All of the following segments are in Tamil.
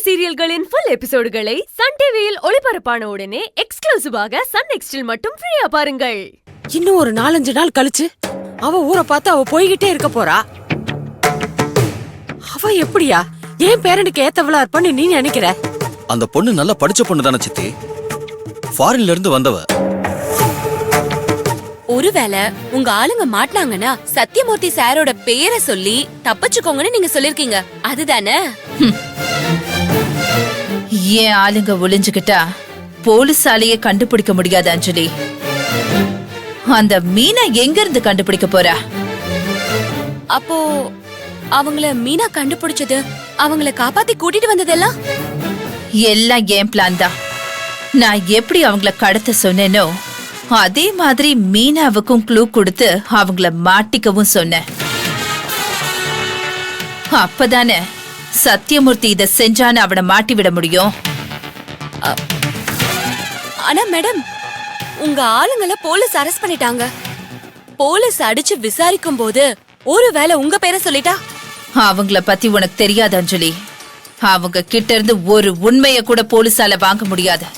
சீரியல்களின் ஃபுல் எபிசோடுகளை சன் டிவியில் ஒளிபரப்பான உடனே எக்ஸ்க்ளூசிவாக சன் நெக்ஸ்டில் மட்டும் ஃப்ரீயா பாருங்கள். இன்னும் ஒரு 4-5 நாள் கழிச்சு அவ ஊரை பார்த்து அவ போய்கிட்டே இருக்க போறா. அவ எப்படியா ஏன் பேரனுக்கு ஏத்தவளா இருப்பான்னு நீ நினைக்கிற? அந்த பொண்ணு நல்லா படிச்ச பொண்ணு தானே சித்தி. ஃபாரின்ல இருந்து வந்தவ. ஒருவேளை உங்க ஆளுங்க மாட்டினாங்கன்னா சத்யமூர்த்தி சாரோட பேரை சொல்லி தப்பிச்சுக்கோங்கன்னு நீங்க சொல்லிருக்கீங்க, அதுதானே? ஏன் ஆளுங்க ஒளிஞ்சுக்கிட்டா போலீஸாலேயே கண்டுபிடிக்க முடியாது அஞ்சலி. அந்த மீனா எங்க இருந்து கண்டுபிடிக்க போறா? அப்போ அவங்கள மீனா கண்டுபிடிச்சது, அவங்கள காப்பாத்தி கூட்டிட்டு வந்ததெல்லாம் எல்லாம் ஏன் பிளான் தான். நான் எப்படி அவங்கள கடத்த சொன்னேனோ அதே மாதிரி மீனாவுக்கும் க்ளூ கொடுத்து அவங்கள மாட்டிக்கவும் சொன்னேன். அப்பதானே சத்யமூர்த்தி இத செஞ்சான்னு அவனை மாட்டி விட முடியும். ஆனா மேடம், உங்க ஆளுங்கள போலீஸ் அரெஸ்ட் பண்ணிட்டாங்க. போலீஸ் அடிச்சு விசாரிக்கும் போது ஒருவேளை உங்க பேரை சொல்லிட்டா? அவங்கள பத்தி உனக்கு தெரியாது அஞ்சலி. அவங்க கிட்ட இருந்து ஒரு உண்மைய கூட போலீஸால வாங்க முடியாது.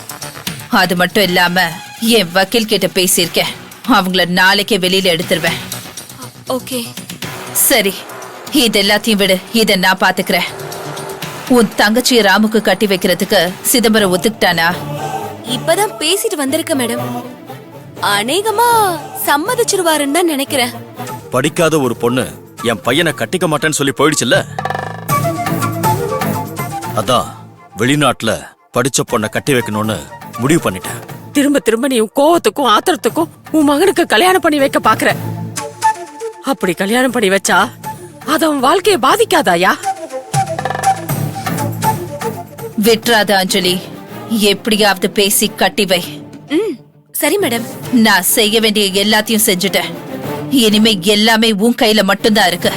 அது மட்டும் இல்லாம என் வக்கீல் கிட்ட பேசியிருக்கேன். அவங்கள நாளைக்கே வெளியில எடுத்துருவேன். ஓகே சரி, இது எல்லாத்தையும் விடு, இத நான் பாத்துக்கிறேன். உன் தங்கச்சிய ராமுக்கு கட்டி வைக்கிறதுக்கு சிதம்பரம் ஒத்துக்கிட்டானா? இப்பதான் பேசிட்டு வந்திருக்க மேடம். அநேகமா சம்மதிச்சிருவாருன்னு தான் நினைக்கிறேன். படிக்காத ஒரு பொண்ணு என் பையனை கட்டிக்க மாட்டேன்னு சொல்லி போயிடுச்சுல்ல. அதான் வெளிநாட்டுல படிச்ச பொண்ணை கட்டி வைக்கணும்னு முடிவு பண்ணிட்டேன். திரும்ப திரும்ப நீ கோவத்துக்கும் ஆத்திரத்துக்கும் உன் மகனுக்கு கல்யாணம் பண்ணி வைக்க பாக்குற. அப்படி கல்யாணம் பண்ணி வச்சா அது அவன் வாழ்க்கையை பாதிக்காதாயா? விட்றாத அஞ்சலி, எப்படியாவது பேசி கட்டி வை. சரி மேடம். நான் செய்ய வேண்டிய எல்லாத்தையும் செஞ்சுட்டேன். இனிமே எல்லாமே உன் கையில மட்டும்தான் இருக்கு.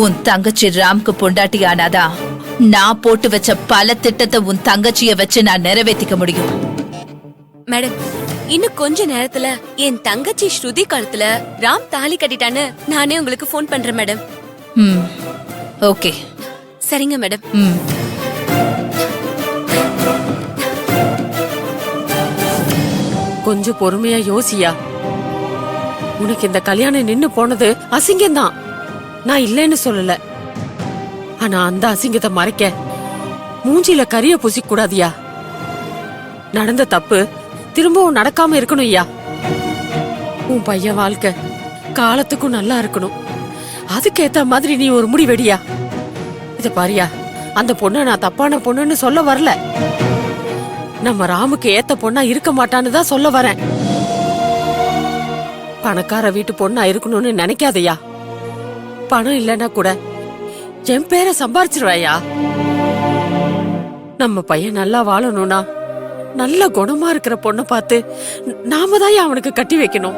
உன் தங்கச்சி ராம்க்கு பொண்டாட்டி ஆனாதான் நான் போட்டு வச்ச பல திட்டத்தை உன் தங்கச்சிய வச்சு நான் நிறைவேற்றிக்க முடியும். மேடம், இன்னும் கொஞ்ச நேரத்துல என் தங்கச்சி ஸ்ருதி கழுத்துல ராம் தாலி கட்டிட்டான்னு நானே உங்களுக்கு போன் பண்றேன் மேடம். ஓகே சரிங்க மேடம். கொஞ்சம் பொறுமையா யோசியா. உனக்கு இந்த கல்யாணம் நின்னு போனது அசிங்கம்தான், நான் இல்லைன்னு சொல்லல. ஆனா அந்த அசிங்கத்தை மறைக்க மூஞ்சில கரிய பூசிக்க கூடாதியா. நடந்த தப்பு திரும்பவும் நடக்காம இருக்கணும் ஐயா. உன் பையன் வாழ்க்கை காலத்துக்கும் நல்லா இருக்கணும். அதுக்கேத்த மாதிரி நீ ஒரு முடிவெடியா. இத பாரியா, அந்த பொண்ண நான் தப்பான பொண்ணுன்னு சொல்ல வரல. நம்ம ராமுக்கு ஏத்த பொண்ணா இருக்க மாட்டான்னு தான் சொல்ல வரேன். பணக்கார வீட்டு பொண்ணா இருக்கணும்னு நினைக்காதயா. பணம் இல்லைன்னா கூட என் பேரை சம்பாரிச்சிருவாயா. நம்ம பையன் நல்லா வாழணும்னா நல்ல குணமா இருக்கிற பொண்ணை பார்த்து நாம தான் அவனுக்கு கட்டி வைக்கணும்.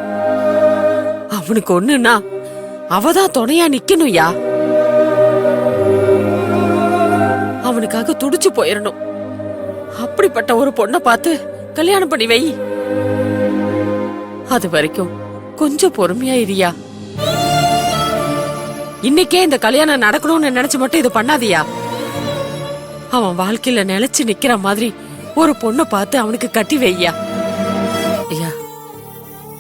அவனுக்கு ஒண்ணுன்னா அவதான் துணையா நிக்கணும்யா. அவனுக்காக துடிச்சு போயிடணும். அப்படிப்பட்ட ஒரு பொண்ணை பார்த்து கல்யாணம் பண்ணி வை. அது வரைக்கும் கொஞ்சம் பொறுமையா இருயா. இன்னைக்கே இந்த கல்யாணம் நடக்கணும்னு நினைச்சு மட்டும் இது பண்ணாதியா. அவன் வாழ்க்கையில நிலைச்சு நிக்கிற மாதிரி ஒரு பொண்ணை பார்த்து அவனுக்கு கட்டி வையா. ஐயா,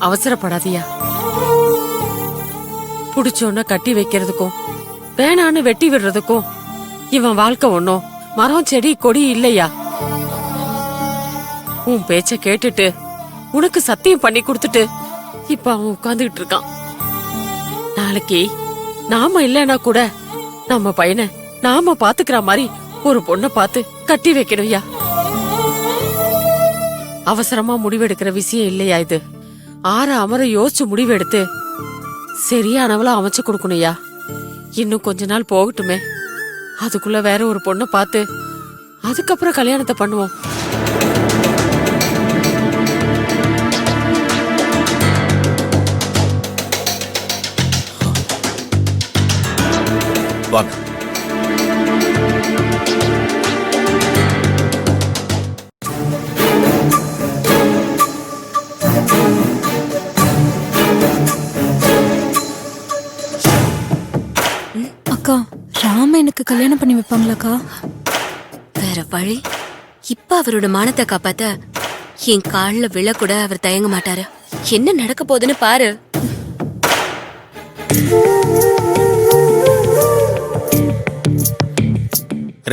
அவசரப்படாதியா. புடிச்சோன்னா கட்டி வைக்கிறதுக்கும் வேணான்னு வெட்டி விடுறதுக்கும் இவன் வாழ்க்கை ஒன்னும் மரம் செடி கொடி இல்லையா. உன் பேச்ச கேட்டுட்டு உனக்கு சத்தியம் பண்ணி கொடுத்துட்டு இப்ப அவன் உட்கார்ந்துகிட்டு இருக்கான். நாளைக்கு நாம இல்லைன்னா கூட நம்ம பையனை நாம பாத்துக்கிற மாதிரி ஒரு பொண்ணை பார்த்து கட்டி வைக்கணும்யா. அவசரமா முடிவெடுக்கிற விஷயம் இல்லையா இது. ஆற அமர யோசிச்சு முடிவெடுத்து சரியானவளா அமைச்சு கொடுக்கணும்யா. இன்னும் கொஞ்ச நாள் போகட்டுமே, அதுக்குள்ள வேற ஒரு பொண்ணை பார்த்து அதுக்கப்புறம் கல்யாணத்தை பண்ணுவோம். வாங்க. அக்கா, ராம எனக்கு கல்யாணம் பண்ணி வைப்பாங்களாக்கா? வேற வழி? இப்ப அவரோட மானத்தை காப்பாத்த என் கால்ல விழ கூட அவர் தயங்க மாட்டாரு. என்ன நடக்க போகுதுன்னு பாரு.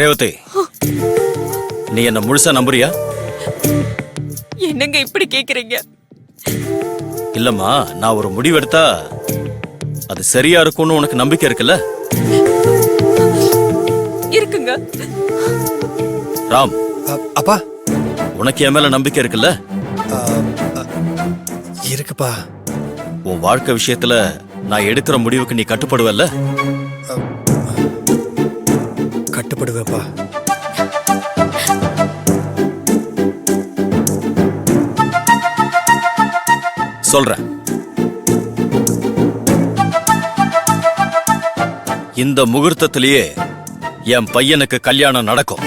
ரேவதி, நீ என்ன முழுசா நம்புறியா? என்னங்க இப்படி கேக்குறீங்க? இல்லம்மா, நான் ஒரு முடிவெடுத்தா அது சரியா இருக்கும்னு உனக்கு நம்பிக்கை இருக்குல்ல? இருக்குங்க. ராம், அப்பா உனக்கு என் மேல நம்பிக்கை இருக்குல்ல? இருக்குப்பா. உன் வாழ்க்கை விஷயத்துல நான் எடுக்கிற முடிவுக்கு நீ கட்டுப்படுவல்ல? கட்டுப்படுவேப்பா. சொல்றேன். இந்த முகூர்த்தத்திலேயே என் பையனுக்கு கல்யாணம் நடக்கும்.